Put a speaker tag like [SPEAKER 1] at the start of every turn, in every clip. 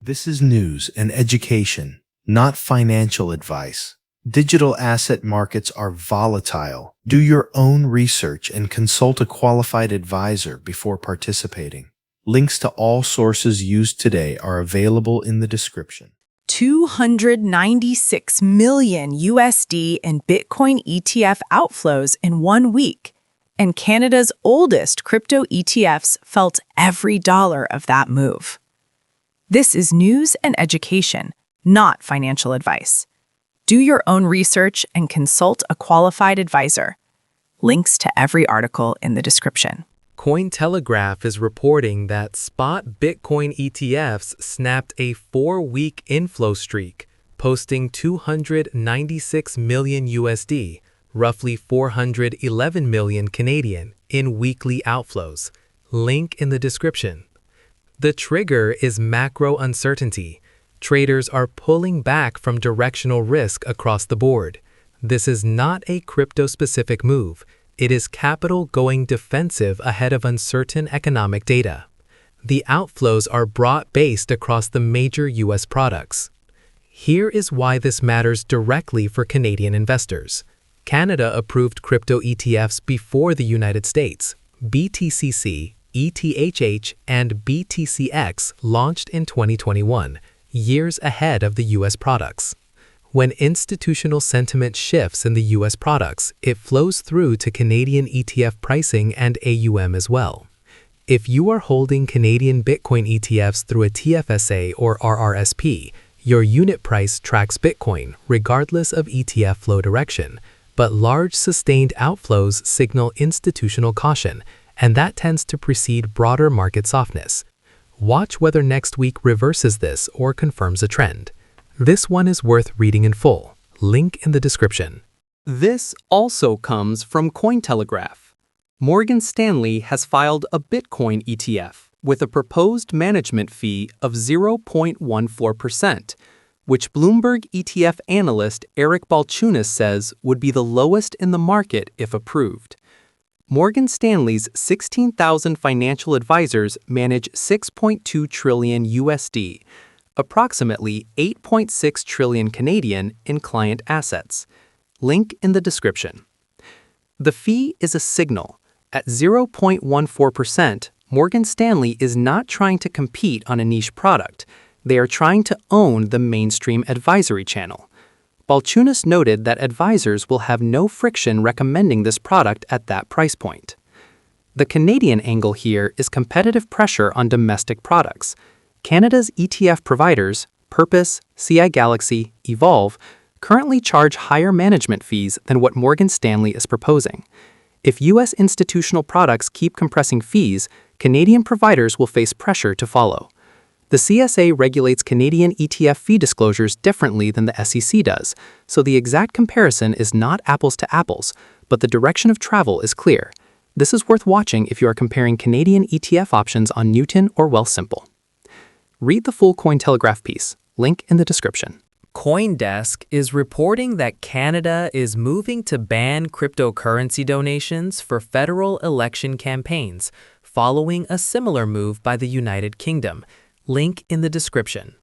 [SPEAKER 1] This is news and education, not financial advice. Digital asset markets are volatile. Do your own research and consult a qualified advisor before participating. Links to all sources used today are available in the description.
[SPEAKER 2] 296 million USD in Bitcoin ETF outflows in 1 week, and Canada's oldest crypto ETFs felt every dollar of that move. This is news and education, not financial advice. Do your own research and consult a qualified advisor. Links to every article in the description.
[SPEAKER 3] Cointelegraph is reporting that spot Bitcoin ETFs snapped a 4-week inflow streak, posting 296 million USD, roughly 411 million Canadian, in weekly outflows. Link in the description. The trigger is macro uncertainty. Traders are pulling back from directional risk across the board. This is not a crypto-specific move. It is capital going defensive ahead of uncertain economic data. The outflows are broad-based across the major U.S. products. Here is why this matters directly for Canadian investors. Canada approved crypto ETFs before the United States. BTCC, ETHH, and BTCX launched in 2021, years ahead of the U.S. products. When institutional sentiment shifts in the U.S. products, it flows through to Canadian ETF pricing and AUM as well. If you are holding Canadian Bitcoin ETFs through a TFSA or RRSP, your unit price tracks Bitcoin regardless of ETF flow direction, but large sustained outflows signal institutional caution, and that tends to precede broader market softness. Watch whether next week reverses this or confirms a trend. This one is worth reading in full. Link in the description.
[SPEAKER 4] This also comes from Cointelegraph. Morgan Stanley has filed a Bitcoin ETF with a proposed management fee of 0.14%, which Bloomberg ETF analyst Eric Balchunas says would be the lowest in the market if approved. Morgan Stanley's 16,000 financial advisors manage 6.2 trillion USD, approximately 8.6 trillion Canadian in client assets. Link in the description. The fee is a signal. At 0.14%, Morgan Stanley is not trying to compete on a niche product. They are trying to own the mainstream advisory channel. Balchunas noted that advisors will have no friction recommending this product at that price point. The Canadian angle here is competitive pressure on domestic products. Canada's ETF providers, Purpose, CI Galaxy, Evolve, currently charge higher management fees than what Morgan Stanley is proposing. If U.S. institutional products keep compressing fees, Canadian providers will face pressure to follow. The CSA regulates Canadian ETF fee disclosures differently than the SEC does, so the exact comparison is not apples to apples, but the direction of travel is clear. This is worth watching if you are comparing Canadian ETF options on Newton or Wealthsimple. Read the full Cointelegraph piece, link in the description.
[SPEAKER 3] CoinDesk is reporting that Canada is moving to ban cryptocurrency donations for federal election campaigns, following a similar move by the United Kingdom. Link in the description.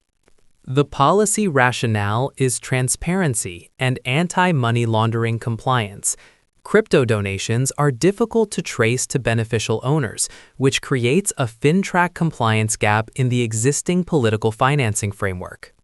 [SPEAKER 3] The policy rationale is transparency and anti-money laundering compliance. Crypto donations are difficult to trace to beneficial owners, which creates a FINTRAC compliance gap in the existing political financing framework.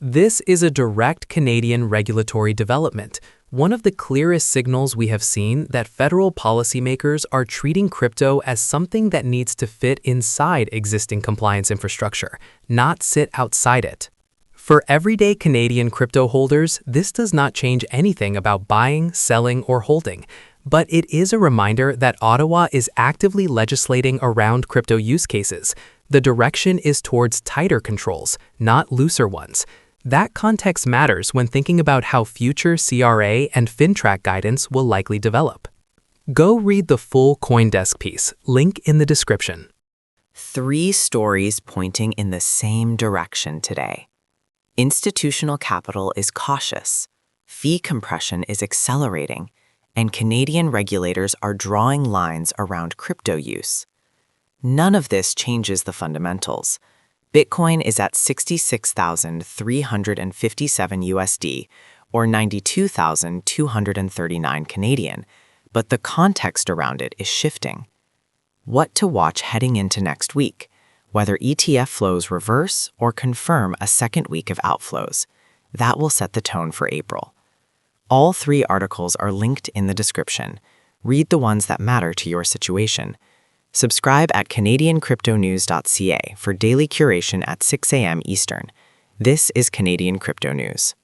[SPEAKER 3] This is a direct Canadian regulatory development, one of the clearest signals we have seen that federal policymakers are treating crypto as something that needs to fit inside existing compliance infrastructure, not sit outside it. For everyday Canadian crypto holders, this does not change anything about buying, selling, or holding, but it is a reminder that Ottawa is actively legislating around crypto use cases. The direction is towards tighter controls, not looser ones. That context matters when thinking about how future CRA and FINTRAC guidance will likely develop. Go read the full CoinDesk piece, link in the description.
[SPEAKER 2] 3 stories pointing in the same direction today. Institutional capital is cautious, fee compression is accelerating, and Canadian regulators are drawing lines around crypto use. None of this changes the fundamentals. Bitcoin is at 66,357 USD, or 92,239 Canadian, but the context around it is shifting. What to watch heading into next week, whether ETF flows reverse or confirm a second week of outflows. That will set the tone for April. All 3 articles are linked in the description. Read the ones that matter to your situation. Subscribe at CanadianCryptoNews.ca for daily curation at 6 a.m. Eastern. This is Canadian Crypto News.